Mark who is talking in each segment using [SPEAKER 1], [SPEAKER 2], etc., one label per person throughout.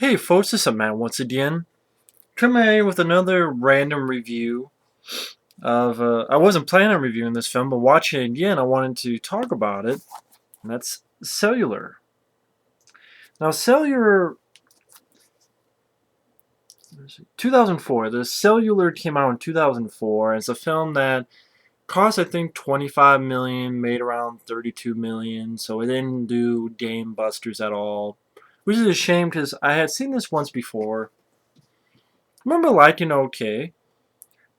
[SPEAKER 1] Hey folks, this is Matt once again. Coming at you with another random review of. I wasn't planning on reviewing this film, but watching it again, I wanted to talk about it. And that's Cellular. Now, Cellular, 2004. The Cellular came out in 2004. It's a film that cost, I think, 25 million, made around 32 million. So it didn't do game busters at all, which is a shame because I had seen this once before. I remember liking it okay,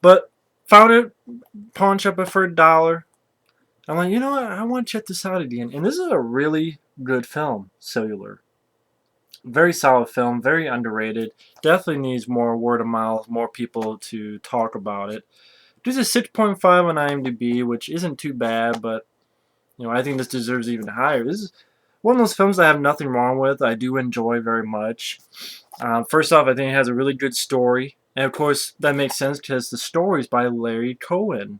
[SPEAKER 1] but found it pawn shop it for $1. I'm like, you know what? I want to check this out again. And this is a really good film, Cellular. Very solid film, very underrated. Definitely needs more word of mouth, more people to talk about it. There's a 6.5 on IMDb, which isn't too bad, but I think this deserves even higher. This is one of those films I have nothing wrong with. I do enjoy very much. First off, I think it has a really good story, and of course that makes sense because the story is by Larry Cohen.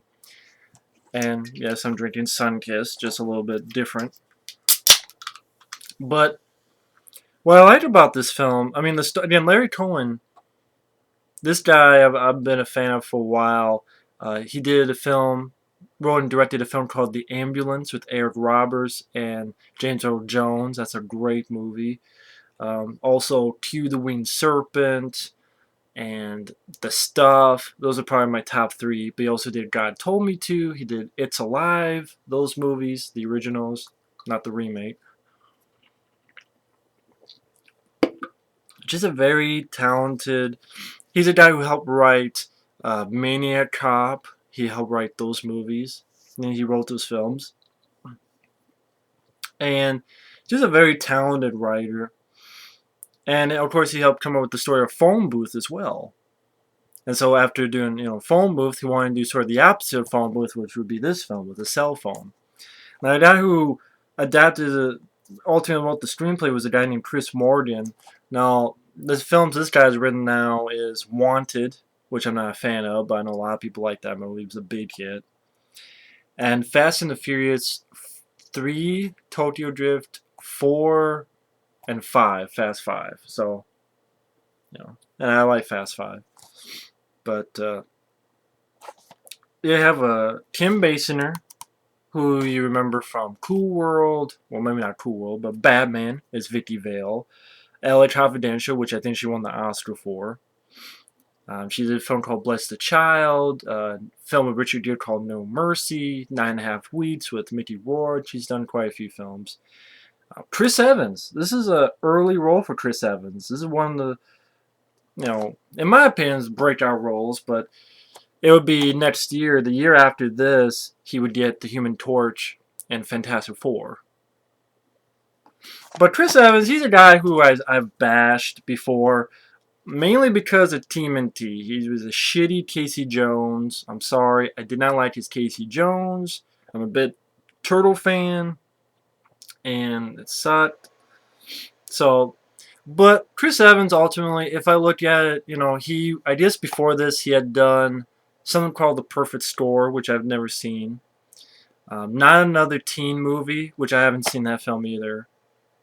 [SPEAKER 1] And yes, I'm drinking Sunkiss, just a little bit different. But what I like about this film, I mean, again, Larry Cohen, this guy I've been a fan of for a while. He did a film, wrote and directed a film called The Ambulance with Eric Roberts and James Earl Jones. That's a great movie. Also, Cue the Winged Serpent and The Stuff. Those are probably my top three. But he also did God Told Me To. He did It's Alive. Those movies, the originals, not the remake. Just a very talented. He's a guy who helped write Maniac Cop. He helped write those movies. And he wrote those films. And just a very talented writer. And of course, he helped come up with the story of Phone Booth as well. And so after doing, Phone Booth, he wanted to do sort of the opposite of Phone Booth, which would be this film with a cell phone. Now, the guy who ultimately wrote the screenplay was a guy named Chris Morgan. Now, this film this guy's written now is Wanted, which I'm not a fan of, but I know a lot of people like that movie. It was a big hit. And Fast and the Furious 3, Tokyo Drift 4, and 5, Fast 5. So, and I like Fast 5. But you have Kim Basinger, who you remember from Cool World. Well, maybe not Cool World, but Batman is Vicky Vale. LA Confidential, which I think she won the Oscar for. She did a film called Bless the Child, film with Richard Gere called No Mercy, 9.5 Weeks with Mickey Rourke. She's done quite a few films. Chris Evans. This is an early role for Chris Evans. This is one of the, in my opinion, breakout roles, but it would be next year, the year after this, he would get the Human Torch and Fantastic Four. But Chris Evans, he's a guy who I've bashed before, mainly because of TMNT. He was a shitty Casey Jones. I'm sorry, I did not like his Casey Jones. I'm a bit Turtle fan, and it sucked. So, but Chris Evans, ultimately, if I look at it, I guess before this, he had done something called The Perfect Score, which I've never seen. Not Another Teen Movie, which I haven't seen that film either.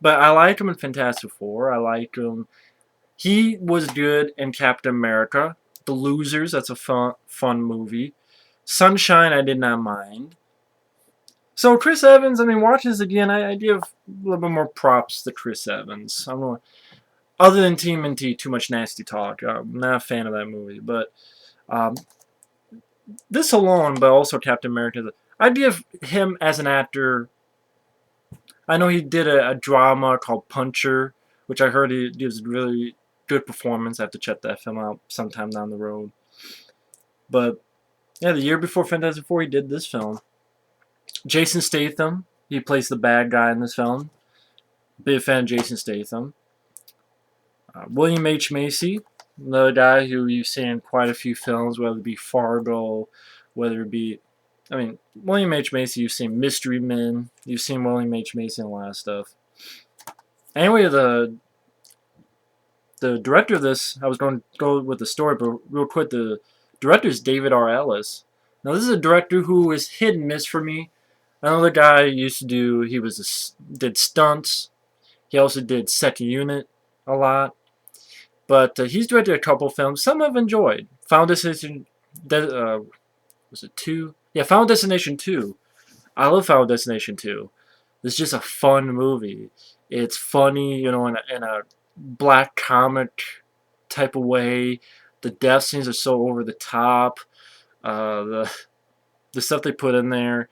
[SPEAKER 1] But I like him in Fantastic Four. I like him. He was good in Captain America. The Losers, that's a fun movie. Sunshine, I did not mind. So Chris Evans, I mean, watch this again. I give a little bit more props to Chris Evans. I'm not, other than TMNT, Too Much Nasty Talk. I'm not a fan of that movie, but this alone, but also Captain America, I give him as an actor. I know he did a drama called Puncher, which I heard he gives a really good performance. I have to check that film out sometime down the road. But yeah, the year before Fantastic Four, he did this film. Jason Statham, he plays the bad guy in this film. Big fan of Jason Statham. William H. Macy, another guy who you've seen in quite a few films, whether it be Fargo, whether it be, William H. Macy, you've seen Mystery Men, you've seen William H. Macy in a lot of stuff. Anyway, the director of this, I was going to go with the story, but real quick, the director is David R. Ellis. Now, this is a director who is hit and miss for me. I know the guy used to did stunts. He also did Second Unit a lot. But he's directed a couple films. Some I've enjoyed. Final Destination, was it 2? Yeah, Final Destination 2. I love Final Destination 2. It's just a fun movie. It's funny, in a black comic type of way. The death scenes are so over the top. The stuff they put in there,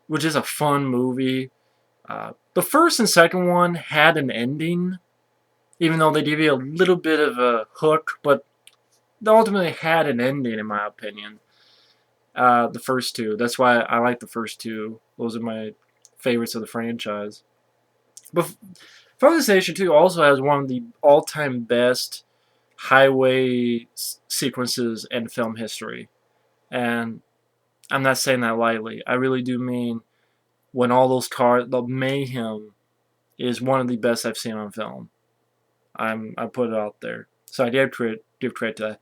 [SPEAKER 1] which is a fun movie. The first and second one had an ending, even though they give you a little bit of a hook, but they ultimately had an ending, in my opinion. The first two. That's why I like the first two. Those are my favorites of the franchise. But Final Destination 2 also has one of the all-time best highway sequences in film history. And I'm not saying that lightly. I really do mean when all those cars, the mayhem is one of the best I've seen on film. I put it out there. So I give credit to that.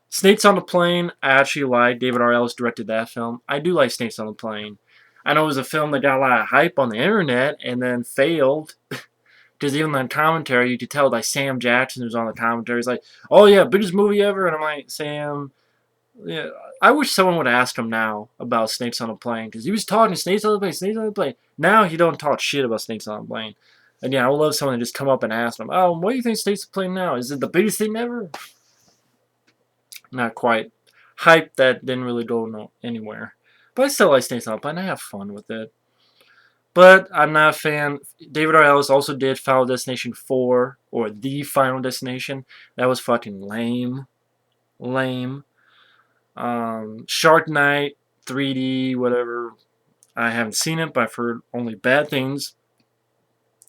[SPEAKER 1] Snakes on the Plane, I actually like. David R. Ellis directed that film. I do like Snakes on the Plane. I know it was a film that got a lot of hype on the internet and then failed. Because even on commentary, you could tell like Sam Jackson who's on the commentary. He's like, "Oh yeah, biggest movie ever," and I'm like, Sam, yeah. I wish someone would ask him now about Snakes on a Plane, because he was talking Snakes on the Plane, Snakes on the Plane. Now he don't talk shit about Snakes on a Plane. And yeah, I would love someone to just come up and ask him, "Oh, what do you think Snakes on a Plane now? Is it the biggest thing ever?" Not quite. Hype that didn't really go anywhere. But I still like Snakes on a Plane. I have fun with it. But I'm not a fan. David R. Ellis also did Final Destination 4, or The Final Destination. That was fucking lame. Lame. Shark Night, 3D, whatever. I haven't seen it, but I've heard only bad things.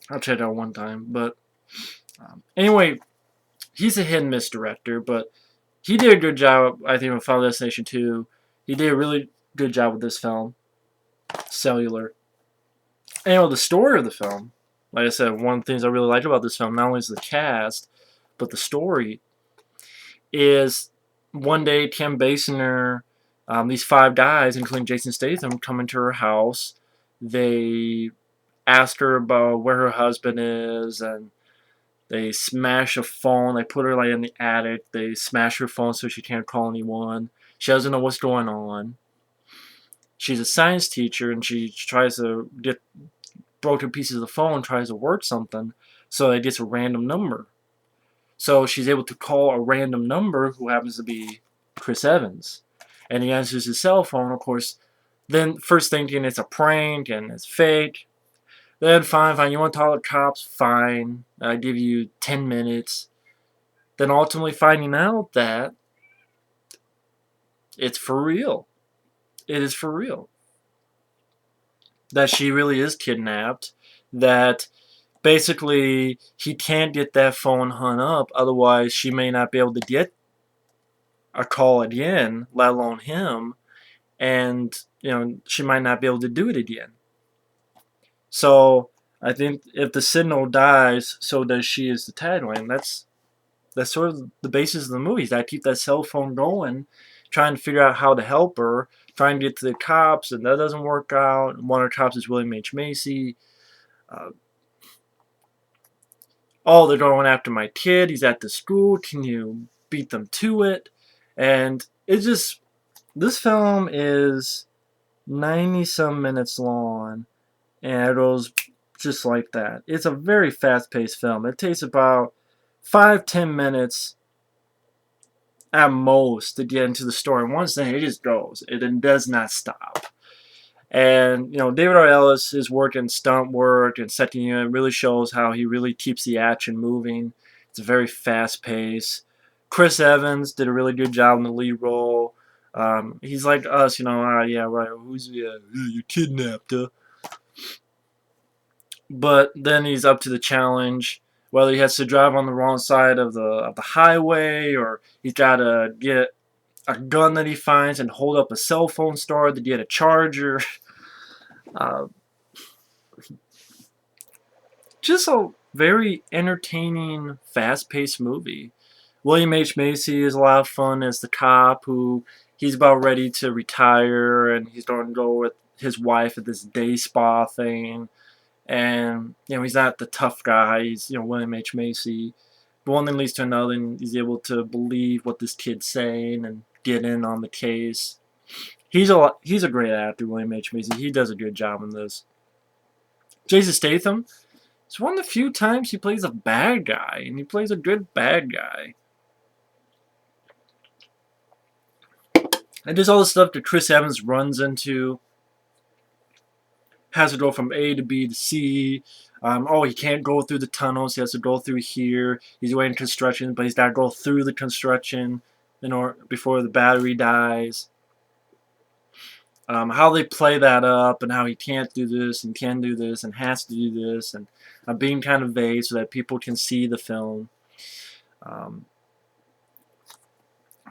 [SPEAKER 1] I'll check it out one time. But anyway, he's a hit and miss director, but he did a good job, I think, with Final Destination 2. He did a really good job with this film, Cellular. Anyway, the story of the film, like I said, one of the things I really liked about this film, not only is the cast, but the story, is one day Kim Basinger, these 5 guys, including Jason Statham, come into her house. They ask her about where her husband is, and they smash a phone. They put her like in the attic. They smash her phone so she can't call anyone. She doesn't know what's going on. She's a science teacher, and she tries to get broken pieces of the phone, tries to work something, so it gets a random number. So she's able to call a random number who happens to be Chris Evans. And he answers his cell phone, of course. Then first thinking it's a prank and it's fake. Then fine, you want to talk to the cops? Fine. I give you 10 minutes. Then ultimately finding out that it's for real. It is for real. That she really is kidnapped. That basically he can't get that phone hung up, otherwise she may not be able to get a call again, let alone him, and she might not be able to do it again. So I think if the signal dies, so does she, is the tagline. That's sort of the basis of the movie. Is that keep that cell phone going, trying to figure out how to help her, trying to get to the cops, and that doesn't work out. One of the cops is William H. Macy. Oh, they're going after my kid. He's at the school. Can you beat them to it? And it's just, this film is 90-some minutes long, and it goes just like that. It's a very fast-paced film. It takes about 5-10 minutes at most to get into the story. And once then, it just goes. It does not stop. And, David R. Ellis, his work in stunt work and second unit really shows how he really keeps the action moving. It's a very fast pace. Chris Evans did a really good job in the lead role. He's like us, yeah, right, you kidnapped her. But then he's up to the challenge, whether he has to drive on the wrong side of the highway, or he's got to get a gun that he finds and hold up a cell phone store to get a charger. Just a very entertaining, fast-paced movie. William H. Macy is a lot of fun as the cop who he's about ready to retire, and he's going to go with his wife at this day spa thing. And, he's not the tough guy. He's, William H. Macy. one thing leads to another, and he's able to believe what this kid's saying and get in on the case. He's a great actor, William H. Macy. He does a good job in this. Jason Statham, it's one of the few times he plays a bad guy, and he plays a good bad guy. And just all the stuff that Chris Evans runs into, has to go from A to B to C. Oh, he can't go through the tunnels. He has to go through here. He's waiting construction, but he's got to go through the construction before the battery dies. How they play that up, and how he can't do this and can do this and has to do this, and being kind of vague so that people can see the film.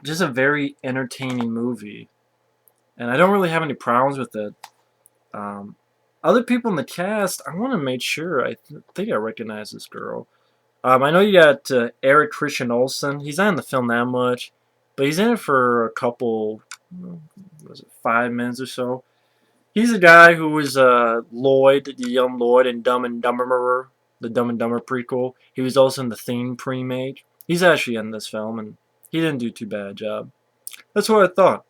[SPEAKER 1] Just a very entertaining movie, and I don't really have any problems with it. Other people in the cast, I want to make sure. I think I recognize this girl. I know you got Eric Christian Olsen. He's not in the film that much, but he's in it for a couple, was it 5 minutes or so? He's a guy who was Lloyd, the young Lloyd in Dumb and Dumber, the Dumb and Dumber prequel. He was also in the Thing pre-made. He's actually in this film, and he didn't do too bad a job. That's what I thought.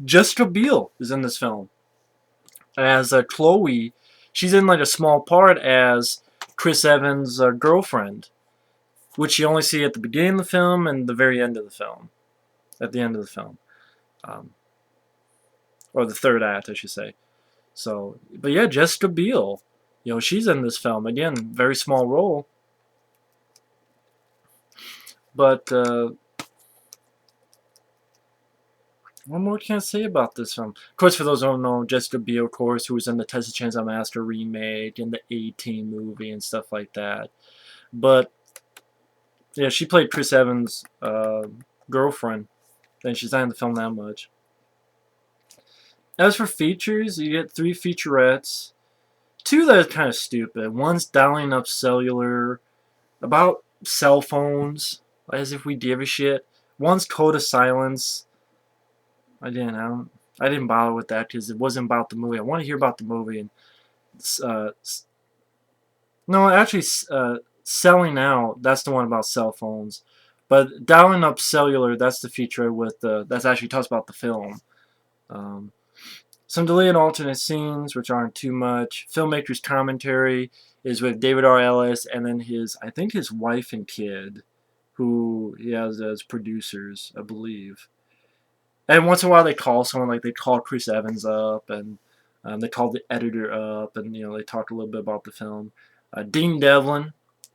[SPEAKER 1] Jessica Biel is in this film as Chloe. She's in like a small part as Chris Evans' girlfriend, which you only see at the beginning of the film and the very end of the film. At the end of the film. Or the third act, I should say. So, but yeah, Jessica Biel. You know, she's in this film. Again, very small role. But, what more can I say about this film? Of course, for those who don't know, Jessica Biel, of course, who was in the Texas Chainsaw Massacre remake and the A-Team movie and stuff like that. But, yeah, she played Chris Evans' girlfriend. And she's not in the film that much. As for features, you get 3 featurettes. 2 that are kind of stupid. One's Dialing Up Cellular, about cell phones, as if we give a shit. One's Code of Silence. I didn't bother with that because it wasn't about the movie. I want to hear about the movie. And no, actually, Selling Out, that's the one about cell phones. But Dialing Up Cellular, that's the feature with that's actually talks about the film. Some deleted alternate scenes, which aren't too much. Filmmaker's commentary is with David R. Ellis and then I think his wife and kid, who he has as producers, I believe. And once in a while they call someone, like they call Chris Evans up, and they call the editor up, and they talk a little bit about the film. Dean Devlin,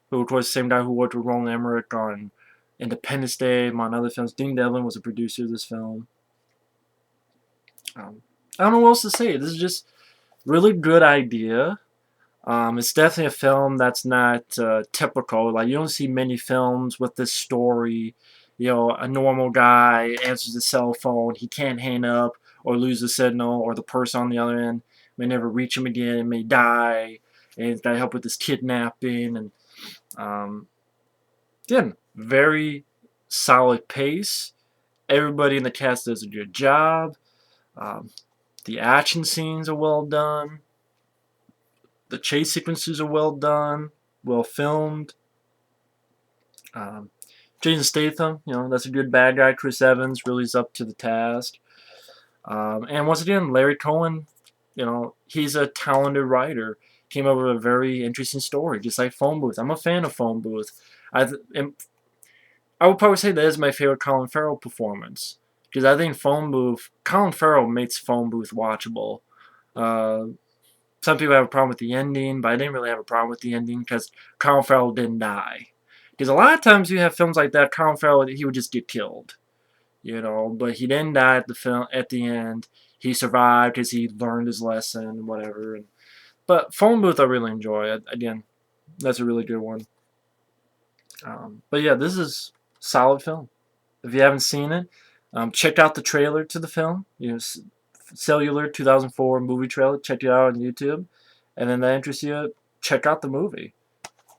[SPEAKER 1] who of course the same guy who worked with Roland Emmerich on Independence Day, among other films. Dean Devlin was a producer of this film. I don't know what else to say. This is just really good idea. It's definitely a film that's not typical. Like, you don't see many films with this story. A normal guy answers the cell phone. He can't hang up or lose the signal, or the person on the other end may never reach him again, may die, and he's got to help with this kidnapping. And again, very solid pace. Everybody in the cast does a good job. The action scenes are well done. The chase sequences are well done, well filmed. Jason Statham, that's a good bad guy. Chris Evans really is up to the task. And once again, Larry Cohen, he's a talented writer. Came up with a very interesting story, just like Phone Booth. I'm a fan of Phone Booth. I would probably say that is my favorite Colin Farrell performance. Because I think Colin Farrell makes Phone Booth watchable. Some people have a problem with the ending, but I didn't really have a problem with the ending because Colin Farrell didn't die. Because a lot of times you have films like that, Colin Farrell, he would just get killed. But he didn't die at the end. He survived because he learned his lesson, whatever. But Phone Booth I really enjoy. Again, that's a really good one. But yeah, this is a solid film. If you haven't seen it, check out the trailer to the film. Cellular 2004 movie trailer. Check it out on YouTube. And then that interests you, check out the movie.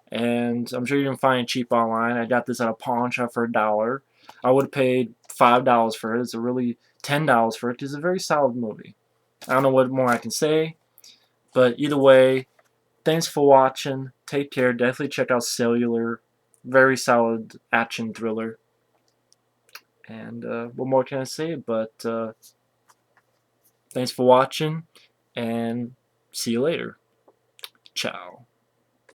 [SPEAKER 1] And I'm sure you can find it cheap online. I got this at a pawn shop for $1. I would have paid $5 for it. It's a really $10 for it. It's a very solid movie. I don't know what more I can say. But either way, thanks for watching. Take care. Definitely check out Cellular. very solid action thriller. And what more can I say? But thanks for watching, and see you later. Ciao.